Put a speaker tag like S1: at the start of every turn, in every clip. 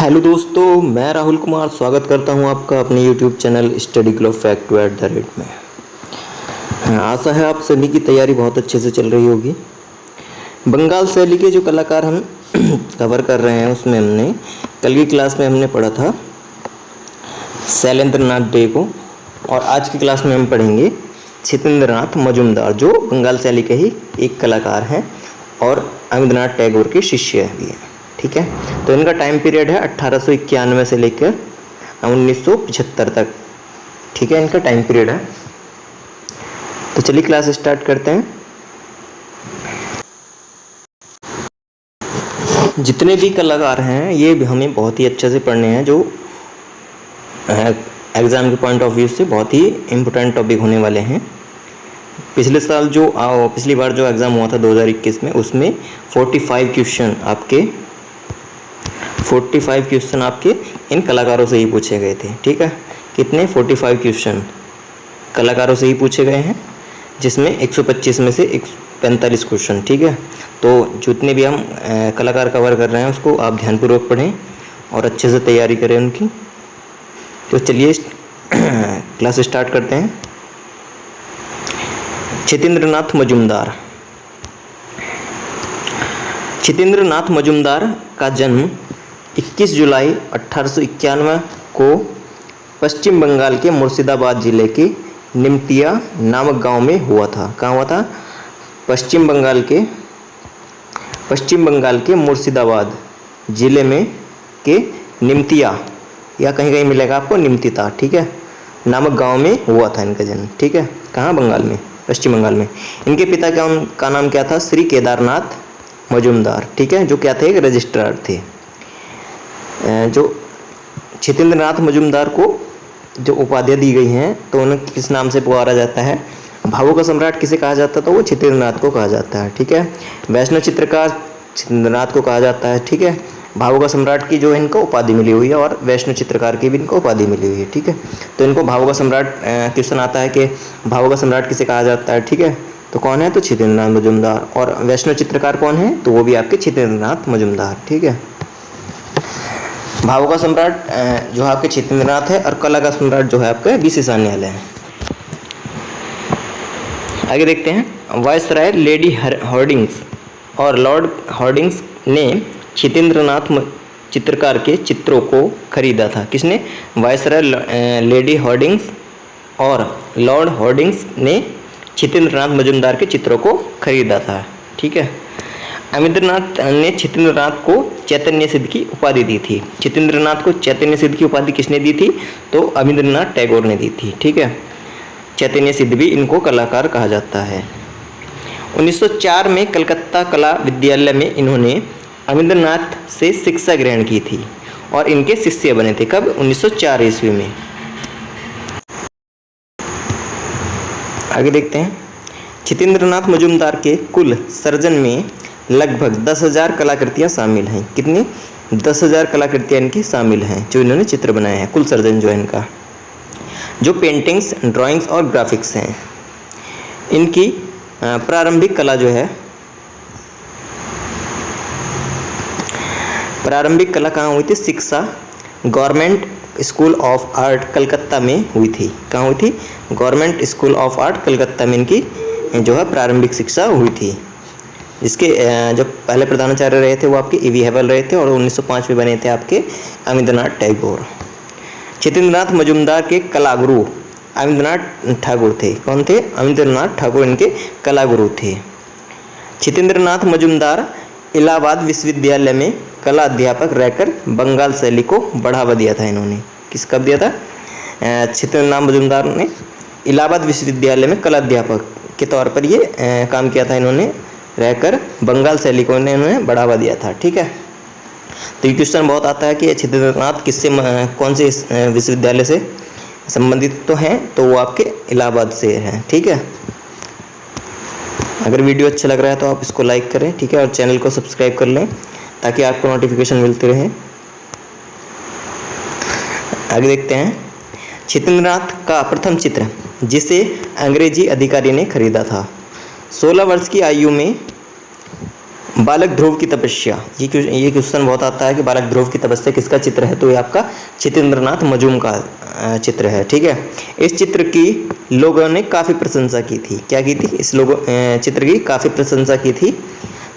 S1: Hello दोस्तों, मैं राहुल कुमार स्वागत करता हूं आपका अपने YouTube channel study club fact में। आशा है आप सभी की तैयारी बहुत अच्छे से चल रही होगी। बंगाल शैली के जो कलाकार हम कवर कर रहे हैं उसमें हमने कल की क्लास में हमने पढ़ा था शैलेंद्र नाथ डे को, और आज की क्लास में हम पढ़ेंगे छितेंद्र नाथ मजुमदार, जो बंगाल शैली के ही एक कलाकार हैं और रवींद्रनाथ टैगोर के शिष्य भी हैं। ठीक है, तो इनका टाइम पीरियड है 1891 से लेकर 1975 तक। ठीक है, इनका टाइम पीरियड है। तो चलिए क्लास स्टार्ट करते हैं। जितने भी कलाकार हैं ये भी हमें बहुत ही अच्छे से पढ़ने हैं, जो एग्ज़ाम के पॉइंट ऑफ व्यू से बहुत ही इम्पोर्टेंट टॉपिक होने वाले हैं। पिछली बार जो एग्ज़ाम हुआ था 2021 में, उसमें 45 क्वेश्चन आपके इन कलाकारों से ही पूछे गए थे। ठीक है, कितने 45 क्वेश्चन कलाकारों से ही पूछे गए हैं, जिसमें 125 में से 45 क्वेश्चन। ठीक है, तो जितने भी हम कलाकार कवर कर रहे हैं उसको आप ध्यानपूर्वक पढ़ें और अच्छे से तैयारी करें उनकी। तो चलिए क्लास स्टार्ट करते हैं। छितेंद्र नाथ मजुमदार का जन्म 21 जुलाई 1891 को पश्चिम बंगाल के मुर्शिदाबाद जिले के निमतिया नामक गांव में हुआ था। कहाँ हुआ था? पश्चिम बंगाल के मुर्शिदाबाद जिले में के निमतिया, या कहीं कहीं मिलेगा आपको निमतिता, ठीक है, नामक गांव में हुआ था इनका जन्म। ठीक है, कहाँ? बंगाल में, पश्चिम बंगाल में। इनके पिता का नाम क्या था? श्री केदारनाथ मजुमदार। ठीक है, जो क्या थे? एक रजिस्ट्रार थे। जो छितेंद्र नाथ मजुमदार को जो उपाधियाँ दी गई हैं, तो उन्हें किस नाम से पुकारा जाता है? भावों का सम्राट किसे कहा जाता है? तो वो छितेंद्र नाथ को कहा जाता है। ठीक है, वैष्णव चित्रकार छितेंद्र नाथ को कहा जाता है। ठीक है, भावों का सम्राट की जो है इनको उपाधि मिली हुई है, और वैष्णव चित्रकार की भी इनको उपाधि मिली हुई है। ठीक है, तो इनको भावों का सम्राट क्वेश्चन आता है कि भावों का सम्राट किसे कहा जाता है? ठीक है, तो कौन है? तो छितेंद्र नाथ मजुमदार। और वैष्णव चित्रकार कौन है? तो वो भी आपके छितेंद्र नाथ मजुमदार। ठीक है, भावों का सम्राट जो है आपके छितेंद्र नाथ है, और कला का सम्राट जो है आपका बी सी सान्याल है। आगे देखते हैं। वायसराय लेडी हॉर्डिंग्स और लॉर्ड हॉर्डिंग्स ने छितेंद्र नाथ चित्रकार के चित्रों को खरीदा था। किसने? वायसराय लेडी हॉर्डिंग्स और लॉर्ड हॉर्डिंग्स ने छितेंद्र नाथ मजुमदार के चित्रों को खरीदा था। ठीक है, अमिंद्रनाथ ने छितेंद्र नाथ को चैतन्य सिद्ध की उपाधि दी थी। छितेंद्र नाथ को चैतन्य सिद्ध की उपाधि किसने दी थी? तो अमिंद्रनाथ टैगोर ने दी थी। ठीक है, चैतन्य सिद्ध भी इनको कलाकार कहा जाता है। 1904 में कलकत्ता कला विद्यालय में इन्होंने अमिंद्रनाथ से शिक्षा ग्रहण की थी और इनके शिष्य बने थे। कब? 1904 ईस्वी में। आगे देखते हैं। छितेंद्र नाथ मजुमदार के कुल सर्जन में लगभग 10,000 कलाकृतियाँ शामिल हैं। कितनी? 10,000 कलाकृतियाँ इनकी शामिल हैं, जो इन्होंने चित्र बनाए हैं। कुल सर्जन जो है इनका, जो पेंटिंग्स, ड्राइंग्स और ग्राफिक्स हैं। इनकी प्रारंभिक कला जो है, प्रारंभिक कला कहाँ हुई थी? शिक्षा government school of art Calcutta में हुई थी। कहाँ हुई थी? Government school of art Calcutta में इनकी जो है प्रारंभिक शिक्षा हुई थी। जिसके जो पहले प्रधानाचार्य रहे थे वो आपके E.V. हेवल रहे थे, और 1905 में बने थे आपके अमिंद्रनाथ टैगोर। छितेंद्र नाथ मजुमदार के कलागुरु अमिंद्रनाथ ठाकुर थे। कौन थे? अमिंद्रनाथ ठाकुर इनके कलागुरु थे। छितेंद्र नाथ मजुमदार इलाहाबाद विश्वविद्यालय में कला अध्यापक रहकर बंगाल शैली को बढ़ावा दिया था। इन्होंने कब दिया था? छितेंद्र नाथ मजुमदार ने इलाहाबाद विश्वविद्यालय में कला अध्यापक के तौर पर ये काम किया था। इन्होंने रहकर बंगाल शैली को इन्होंने बढ़ावा दिया था। ठीक है, तो ये क्वेश्चन बहुत आता है कि छितेंद्र नाथ किससे, कौन से विश्वविद्यालय से संबंधित तो हैं? तो वो आपके इलाहाबाद से हैं। ठीक है, अगर वीडियो अच्छा लग रहा है तो आप इसको लाइक करें। ठीक है, और चैनल को सब्सक्राइब कर लें ताकि आपको नोटिफिकेशन मिलते रहे। आगे देखते हैं। छितेंद्र नाथ का प्रथम चित्र जिसे अंग्रेजी अधिकारी ने खरीदा था। 16 वर्ष की आयु में बालक ध्रुव की तपस्या, ये क्वेश्चन बहुत आता है कि बालक ध्रुव की तपस्या किसका चित्र है, तो ये आपका छितेंद्रनाथ मजूम का चित्र है। ठीक है, इस चित्र की लोगों ने काफ़ी प्रशंसा की थी। क्या की थी? इस चित्र की काफ़ी प्रशंसा की थी,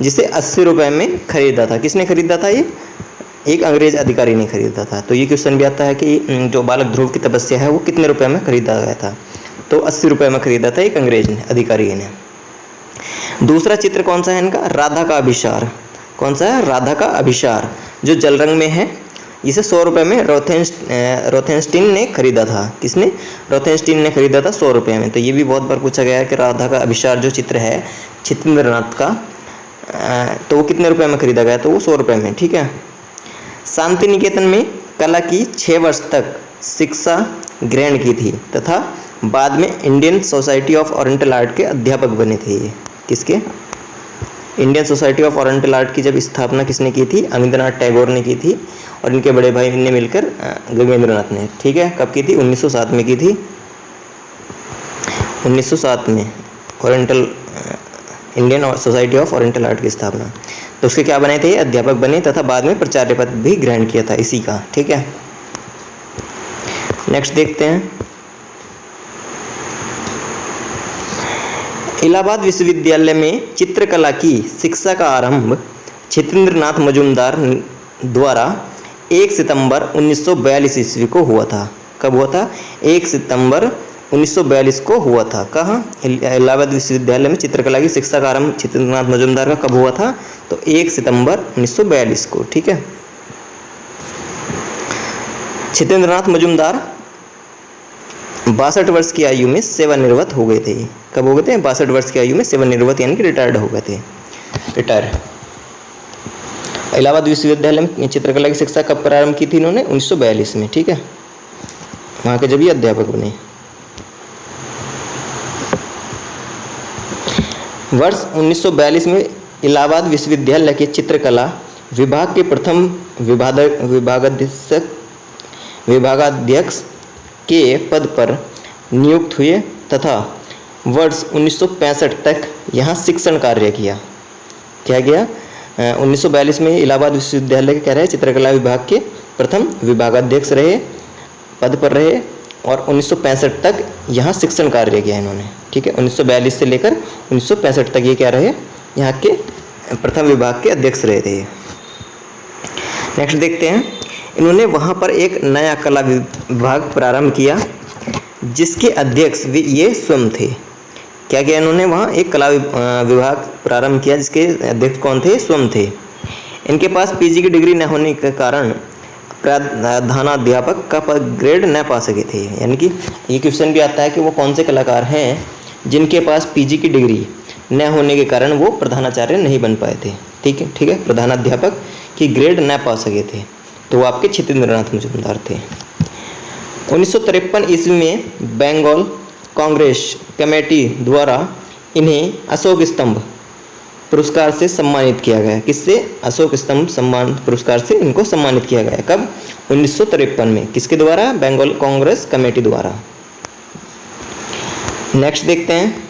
S1: जिसे 80 रुपये में खरीदा था। किसने खरीदा था? ये एक अंग्रेज अधिकारी ने खरीदा था। तो ये क्वेश्चन भी आता है कि जो बालक ध्रुव की तपस्या है वो कितने रुपये में खरीदा गया था, तो 80 रुपये में खरीदा था एक अंग्रेज ने, अधिकारी ने। दूसरा चित्र कौन सा है इनका? राधा का अभिसार। कौन सा है? राधा का अभिसार, जो जल रंग में है। इसे 100 रुपये में रोथेनस्टीन ने खरीदा था। किसने? रोथेनस्टीन ने खरीदा था 100 रुपये में। तो ये भी बहुत बार पूछा गया है कि राधा का अभिसार जो चित्र है छितेंद्रनाथ का, तो वो कितने रुपये में खरीदा गया? तो वो 100 रुपये में। ठीक है। शांति निकेतन में कला की 6 वर्ष तक शिक्षा ग्रहण की थी तथा बाद में Indian society of oriental art के अध्यापक बने थे। ये किसके? Indian society of oriental art की जब स्थापना किसने की थी? अमिंद्रनाथ टैगोर ने की थी, और इनके बड़े भाई ने मिलकर गगनेंद्रनाथ ने। ठीक है, कब की थी? 1907 में की थी। 1907 में oriental Indian society of oriental art की स्थापना। तो उसके क्या बने थे? अध्यापक बने तथा बाद में प्राचार्य पद भी ग्रहण किया था इसी का। ठीक है, नेक्स्ट देखते हैं। इलाहाबाद विश्वविद्यालय में चित्रकला की शिक्षा का आरंभ छितेंद्रनाथ मजूमदार द्वारा 1 सितंबर 1942 ईस्वी को हुआ था। कब हुआ था? 1 सितंबर 1942 को हुआ था। कहाँ? इलाहाबाद विश्वविद्यालय में चित्रकला की शिक्षा का आरंभ छितेंद्रनाथ मजूमदार का कब हुआ था? तो 1 सितंबर 1942 को। ठीक है, छितेंद्रनाथ मजूमदार 62 वर्ष की आयु में सेवानिवृत्त हो गए थे। कब हो गए थे? 62 वर्ष की आयु में सेवानिवृत्त, यानी कि रिटायर्ड हो गए थे। रिटायर। इलाहाबाद विश्वविद्यालय में चित्रकला की शिक्षा कब प्रारंभ की थी इन्होंने? 1942 में। ठीक है, वहाँ के जब ये अध्यापक बने। वर्ष 1942 में इलाहाबाद विश्वविद्यालय के चित्रकला विभाग के प्रथम विभागाध्यक्ष के पद पर नियुक्त हुए तथा वर्ष 1965 तक यहाँ शिक्षण कार्य किया। क्या किया? 1942 में इलाहाबाद विश्वविद्यालय के कह रहे चित्रकला विभाग के प्रथम विभागाध्यक्ष रहे, पद पर रहे, और 1965 तक यहाँ शिक्षण कार्य किया इन्होंने। ठीक है, 1942 से लेकर 1965 तक ये क्या रहे? यहाँ के प्रथम विभाग के अध्यक्ष रहे थे। नेक्स्ट देखते हैं। इन्होंने वहाँ पर एक नया कला विभाग प्रारंभ किया जिसके अध्यक्ष ये स्वयं थे। क्या किया इन्होंने? वहाँ एक कला विभाग प्रारंभ किया जिसके अध्यक्ष कौन थे? स्वयं थे। इनके पास पीजी की डिग्री न होने के कारण प्रधानाध्यापक का ग्रेड न पा सके थे। यानी कि ये क्वेश्चन भी आता है कि वो कौन से कलाकार हैं जिनके पास पीजी की डिग्री न होने के कारण वो प्रधानाचार्य नहीं बन पाए थे। ठीक है, प्रधानाध्यापक की ग्रेड न पा सके थे, तो वो आपके छितेंद्रनाथ मजूमदार थे। 1953 ईस्वी में बंगाल कांग्रेस कमेटी द्वारा इन्हें अशोक स्तंभ पुरस्कार से सम्मानित किया गया। किससे? अशोक स्तंभ सम्मान पुरस्कार से इनको सम्मानित किया गया। कब? 1953 में। किसके द्वारा? बंगाल कांग्रेस कमेटी द्वारा। नेक्स्ट देखते हैं।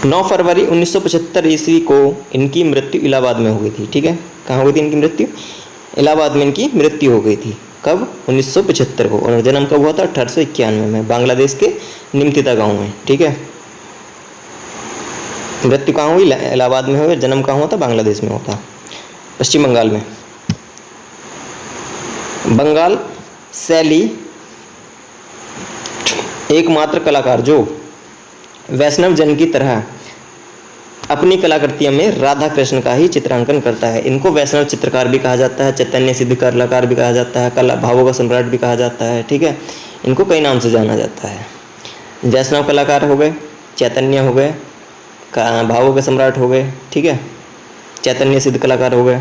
S1: नौ फरवरी 1975 ईस्वी को इनकी मृत्यु इलाहाबाद में हो गई थी। ठीक है, कहाँ हो गई थी इनकी मृत्यु? इलाहाबाद में इनकी मृत्यु हो गई थी। कब? 1975 को। और जन्म कब हुआ था? 1891 में, बांग्लादेश के निमतिता गांव में। ठीक है, मृत्यु कहाँ हुई? इलाहाबाद में हुई। जन्म कहाँ हुआ था? बांग्लादेश में होता, पश्चिम बंगाल में। बंगाल शैली एकमात्र कलाकार जो वैष्णव जन की तरह अपनी कलाकृतियों में राधा कृष्ण का ही चित्रांकन करता है। इनको वैष्णव चित्रकार भी कहा जाता है, चैतन्य सिद्ध कलाकार भी कहा जाता है, कला भावों का सम्राट भी कहा जाता है। ठीक है, इनको कई नाम से जाना जाता है। वैष्णव कलाकार हो गए, चैतन्य हो गए, भावों के सम्राट हो गए। ठीक है, चैतन्य सिद्ध कलाकार हो गए।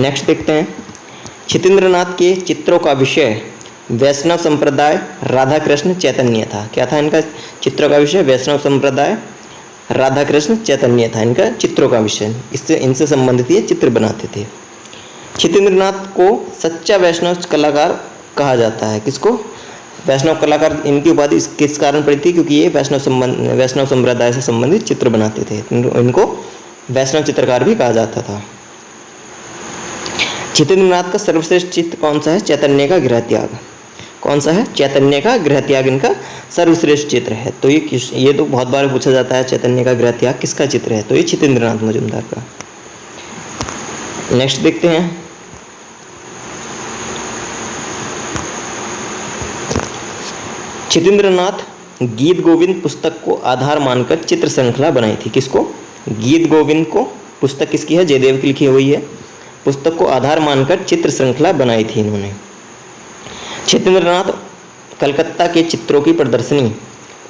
S1: नेक्स्ट देखते हैं। छितेंद्रनाथ के चित्रों का विषय वैष्णव संप्रदाय, राधा कृष्ण, चैतन्य था। क्या था इनका चित्रों का विषय? वैष्णव संप्रदाय, राधा कृष्ण, चैतन्य था इनका चित्रों का विषय। इससे इनसे संबंधित ये चित्र बनाते थे। छितेंद्रनाथ को सच्चा वैष्णव कलाकार कहा जाता है। किसको? वैष्णव कलाकार, इनकी उपाधि किस कारण पड़ी थी? क्योंकि ये वैष्णव संप्रदाय से संबंधित चित्र बनाते थे, इनको वैष्णव चित्रकार भी कहा जाता था। जितेंद्रनाथ का सर्वश्रेष्ठ चित्र कौन सा है? चैतन्य का गृह त्याग। कौन सा है? चैतन्य का गृह त्याग इनका सर्वश्रेष्ठ चित्र है। तो ये तो बहुत बार पूछा जाता है, चैतन्य का गृह त्याग किसका चित्र है? तो ये जितेंद्रनाथ मजूमदार का। नेक्स्ट देखते हैं, जितेंद्रनाथ गीत गोविंद पुस्तक को आधार मानकर चित्र श्रृंखला बनाई थी। किसको? गीत गोविंद को। पुस्तक किसकी है? जयदेव की लिखी हुई है। पुस्तक को आधार मानकर चित्र श्रृंखला बनाई थी इन्होंने। जितेंद्रनाथ कलकत्ता के चित्रों की प्रदर्शनी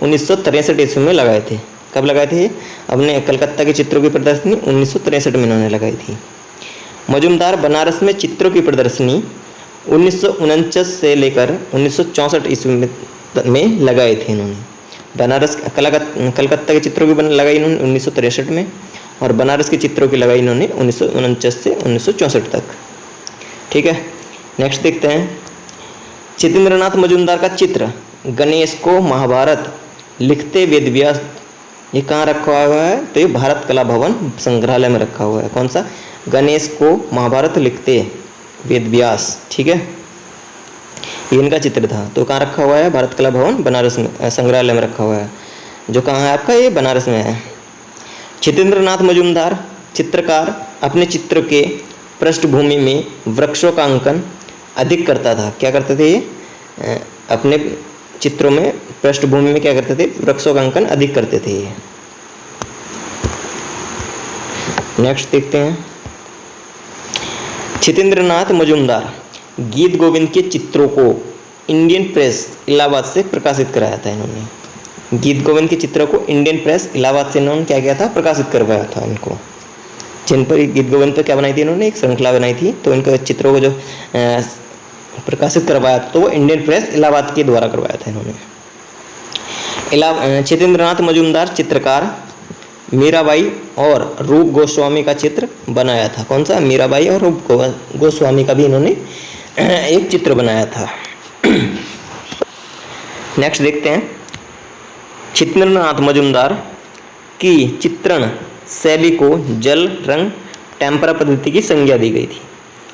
S1: 1963 ईस्वी में लगाए थे। कब लगाए थे? अपने कलकत्ता के चित्रों की प्रदर्शनी 1963 में इन्होंने लगाई थी। मजूमदार बनारस में चित्रों की प्रदर्शनी 1949 से लेकर 1964 ईस्वी में लगाए थे इन्होंने। बनारस कलकत्ता के चित्रों की लगाई इन्होंने 1963 में, और बनारस के चित्रों की लगाई इन्होंने 1949 से 1964 तक। ठीक है, नेक्स्ट देखते हैं, जितेंद्रनाथ मजूमदार का चित्र गणेश को महाभारत लिखते वेदव्यास, ये कहाँ रखा हुआ है? तो ये भारत कला भवन संग्रहालय में रखा हुआ है। कौन सा? गणेश को महाभारत लिखते वेदव्यास। ठीक है, ये इनका चित्र था। तो कहाँ रखा हुआ है? भारत कला भवन बनारस में संग्रहालय में रखा हुआ है, जो कहाँ है आपका? ये बनारस में है। जितेंद्रनाथ मजूमदार चित्रकार अपने चित्र के पृष्ठभूमि में वृक्षों का अंकन अधिक करता था। क्या करते थे ये? अपने चित्रों में पृष्ठभूमि में क्या करते थे? वृक्षों का अंकन अधिक करते थे ये। नेक्स्ट देखते हैं, जितेंद्रनाथ मजूमदार गीत गोविंद के चित्रों को इंडियन प्रेस इलाहाबाद से प्रकाशित कराया था इन्होंने। गीत गोविंद के चित्रों को इंडियन प्रेस इलाहाबाद से इन्होंने क्या किया था? प्रकाशित करवाया था इनको। जिन पर गीत गोविंद पर क्या बनाई थी इन्होंने? एक श्रृंखला बनाई थी। तो इनके चित्रों को जो प्रकाशित करवाया तो वो इंडियन प्रेस इलाहाबाद के द्वारा करवाया था इन्होंने। जितेंद्रनाथ मजूमदार चित्रकार मीराबाई और रूप गोस्वामी का चित्र बनाया था। कौन सा? मीराबाई और रूप गोस्वामी का भी इन्होंने एक चित्र बनाया था। नेक्स्ट देखते हैं, जितेंद्रनाथ मजूमदार की चित्रण शैली को जल रंग टेम्परा पद्धति की संज्ञा दी गई थी।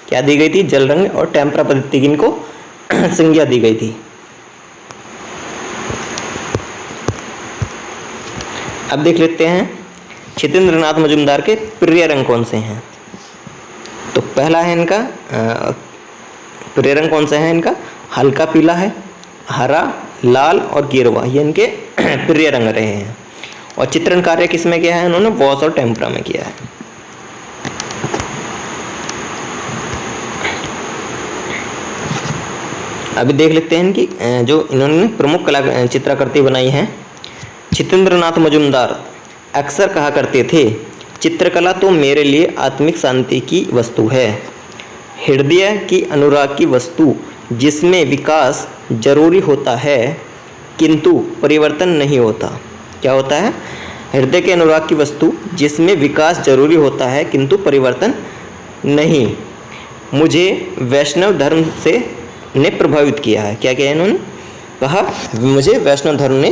S1: क्या दी गई थी? जल रंग और टेम्परा पद्धति की इनको संज्ञा दी गई थी। अब देख लेते हैं जितेंद्रनाथ मजूमदार के प्रिय रंग कौन से हैं। तो पहला है इनका प्रिय रंग कौन सा है इनका? हल्का पीला है, हरा, लाल और गेरुआ, ये इनके प्रिय रंग रहे हैं। और चित्रण कार्य किस में किया है इन्होंने? वॉश और टेम्परा में किया है। अभी देख लेते हैं इनकी जो इन्होंने प्रमुख कला चित्रकृति बनाई है। जितेंद्रनाथ मजूमदार अक्सर कहा करते थे, चित्रकला तो मेरे लिए आत्मिक शांति की वस्तु है, हृदय की अनुराग की वस्तु, जिसमें विकास जरूरी होता है किंतु परिवर्तन नहीं होता। क्या होता है? हृदय के अनुराग की वस्तु, जिसमें विकास जरूरी होता है किंतु परिवर्तन नहीं। मुझे वैष्णव धर्म से ने प्रभावित किया है। क्या किया इन्होंने? कहा मुझे वैष्णव धर्म ने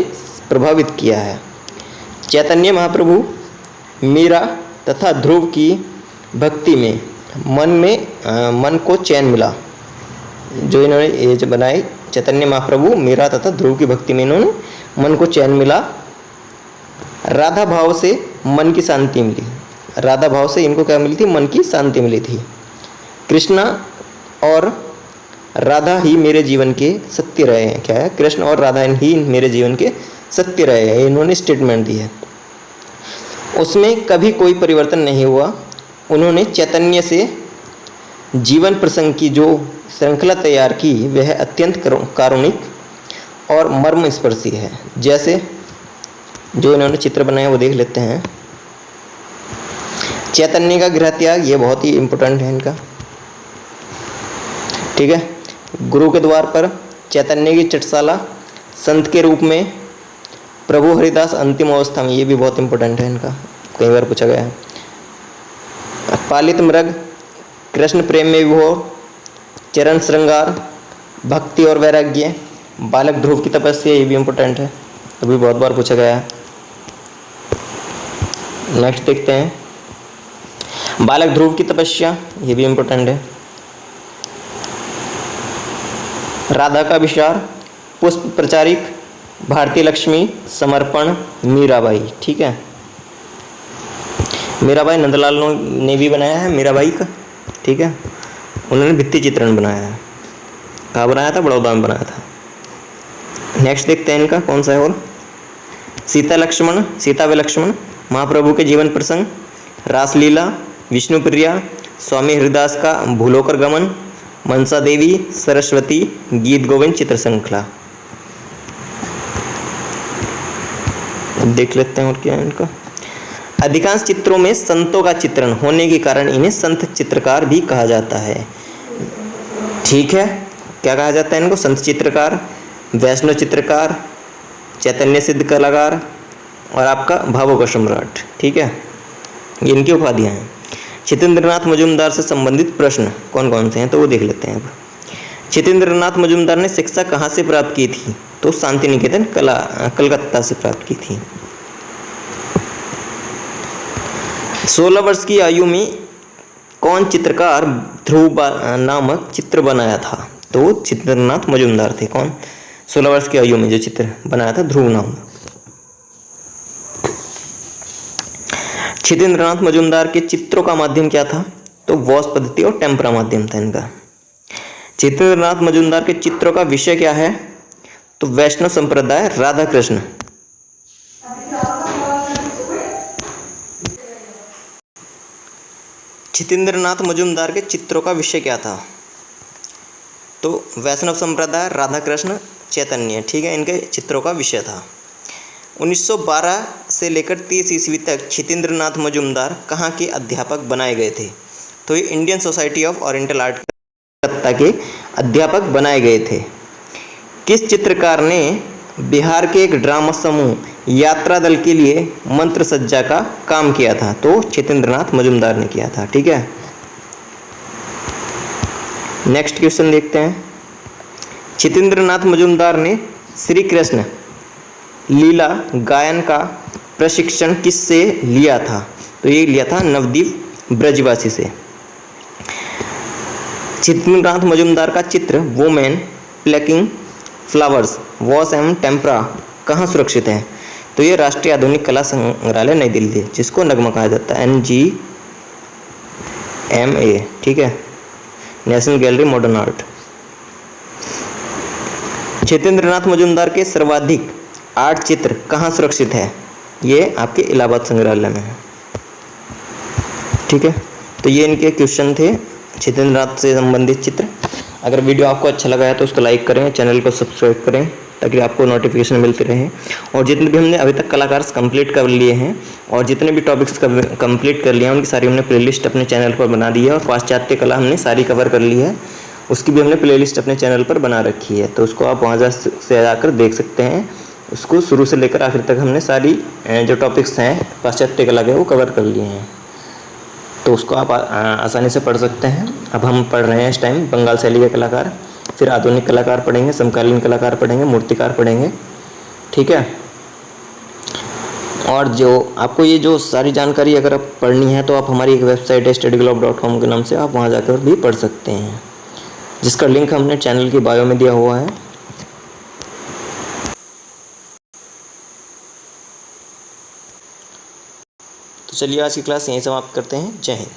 S1: प्रभावित किया है। चैतन्य महाप्रभु, मीरा तथा ध्रुव की भक्ति में मन को चैन मिला। जो इन्होंने ये जो बनाई, चैतन्य महाप्रभु, मीरा तथा ध्रुव की भक्ति में इन्होंने मन को चैन मिला। राधा भाव से मन की शांति मिली। राधा भाव से इनको क्या मिली थी? मन की शांति मिली थी। कृष्णा और राधा ही मेरे जीवन के सत्य रहे हैं। क्या है? कृष्ण और राधा ही मेरे जीवन के सत्य रहे हैं, इन्होंने स्टेटमेंट दी है। उसमें कभी कोई परिवर्तन नहीं हुआ। उन्होंने चैतन्य से जीवन प्रसंग की जो श्रृंखला तैयार की वह अत्यंत कारुणिक और मर्मस्पर्शी है। जैसे जो इन्होंने चित्र बनाए वो देख लेते हैं। चैतन्य का गृह त्याग, ये बहुत ही इम्पोर्टेंट है इनका। ठीक है, गुरु के द्वार पर चैतन्य की चटशाला, संत के रूप में प्रभु हरिदास अंतिम अवस्था में, ये भी बहुत इम्पोर्टेंट है इनका, कई बार पूछा गया है। पालित मृग, कृष्ण प्रेम में विभोर, चरण श्रृंगार, भक्ति और वैराग्य, बालक ध्रुव की तपस्या, ये भी इम्पोर्टेंट है, अभी बहुत बार पूछा गया है। नेक्स्ट देखते हैं बालक ध्रुव की तपस्या, ये भी इम्पोर्टेंट है। राधा का विचार, पुष्प प्रचारिक, भारतीय लक्ष्मी, समर्पण, मीराबाई। ठीक है, मीराबाई नंदलाल ने भी बनाया है मीराबाई का। ठीक है, उन्होंने भित्ति चित्रण बनाया है। कहाँ बनाया था? बड़ौदा में बनाया था। नेक्स्ट देखते हैं इनका कौन सा है और सीता लक्ष्मण, सीता व लक्ष्मण, महाप्रभु के जीवन प्रसंग, रासलीला, विष्णुप्रिया, स्वामी हरिदास का भूलोकर गमन, मनसा देवी, सरस्वती, गीत गोविंद चित्र श्रृंखला। देख लेते हैं और क्या है इनका। अधिकांश चित्रों में संतों का चित्रण होने के कारण इन्हें संत चित्रकार भी कहा जाता है। ठीक है, क्या कहा जाता है इनको? संत चित्रकार, वैष्णव चित्रकार, चैतन्य सिद्ध कलाकार और आपका भावों का सम्राट। ठीक है, ये इनकी उपाधियाँ हैं। छितेंद्रनाथ मजूमदार से संबंधित प्रश्न कौन कौन से हैं तो वो देख लेते हैं अब। छितेंद्रनाथ मजूमदार ने शिक्षा कहाँ से प्राप्त की थी? तो शांति निकेतन कलकत्ता से प्राप्त की थी। 16 वर्ष की आयु में कौन चित्रकार ध्रुव नामक चित्र बनाया था? तो छितेंद्रनाथ मजूमदार थे। कौन? 16 वर्ष की आयु में जो चित्र बनाया था ध्रुव नाम। छितेंद्रनाथ मजूमदार के चित्रों का माध्यम क्या था? तो वॉश पद्धति और टेम्परा माध्यम था इनका। छितेंद्रनाथ मजूमदार के चित्रों का विषय क्या है? तो वैष्णव संप्रदाय, राधा कृष्ण। छितेंद्रनाथ मजूमदार के चित्रों का विषय क्या था? तो वैष्णव संप्रदाय, राधा कृष्ण, चैतन्य। ठीक है, इनके चित्रों का विषय था। 1912 से लेकर 30 ईस्वी तक छितेंद्रनाथ मजूमदार कहाँ के अध्यापक बनाए गए थे? तो ये Indian society of oriental art Calcutta के अध्यापक बनाए गए थे। किस चित्रकार ने बिहार के एक ड्रामा समूह यात्रा दल के लिए मंत्र सज्जा का काम किया था? तो छितेंद्रनाथ मजूमदार ने किया था। ठीक है, नेक्स्ट क्वेश्चन देखते हैं। छितेंद्रनाथ मजूमदार ने श्री कृष्ण लीला गायन का प्रशिक्षण किससे लिया था? तो ये लिया था नवदीप ब्रजवासी से। छितेंद्रनाथ मजूमदार का चित्र women plucking flowers, wash and tempera कहाँ सुरक्षित है? तो ये राष्ट्रीय आधुनिक कला संग्रहालय नई दिल्ली, जिसको नगमा कहा जाता है, NGMA। ठीक है, national gallery modern art. Kshitindranath Majumdar के सर्वाधिक 8 चित्र कहाँ सुरक्षित है? ये आपके इलाहाबाद संग्रहालय में है। ठीक है, तो ये इनके क्वेश्चन थे छितेंद्रनाथ से संबंधित चित्र। अगर वीडियो आपको अच्छा लगा है तो उसको लाइक करें, चैनल को सब्सक्राइब करें ताकि आपको नोटिफिकेशन मिलते रहे। और जितने भी हमने अभी तक कलाकार कंप्लीट कर लिए हैं और जितने भी टॉपिक्स कंप्लीट कर लिए हैं उनकी सारी हमने प्लेलिस्ट अपने चैनल पर बना दी है। और पाश्चात्य कला हमने सारी कवर कर ली है, उसकी भी हमने प्लेलिस्ट अपने चैनल पर बना रखी है, तो उसको आप वहाँ से जाकर देख सकते हैं। उसको शुरू से लेकर आखिर तक हमने सारी जो टॉपिक्स हैं पाश्चात्य कला के वो कवर कर लिए हैं, तो उसको आप आसानी से पढ़ सकते हैं। अब हम पढ़ रहे हैं इस टाइम बंगाल शैली के कलाकार, फिर आधुनिक कलाकार पढ़ेंगे, समकालीन कलाकार पढ़ेंगे, मूर्तिकार पढ़ेंगे। ठीक है, और जो आपको ये जो सारी जानकारी अगर आप पढ़नी है तो आप हमारी एक वेबसाइट है studyglove.com के नाम से, आप वहाँ जाकर भी पढ़ सकते हैं, जिसका लिंक हमने चैनल की बायो में दिया हुआ है। तो चलिए आज की क्लास यहीं समाप्त करते हैं। जय हिंद।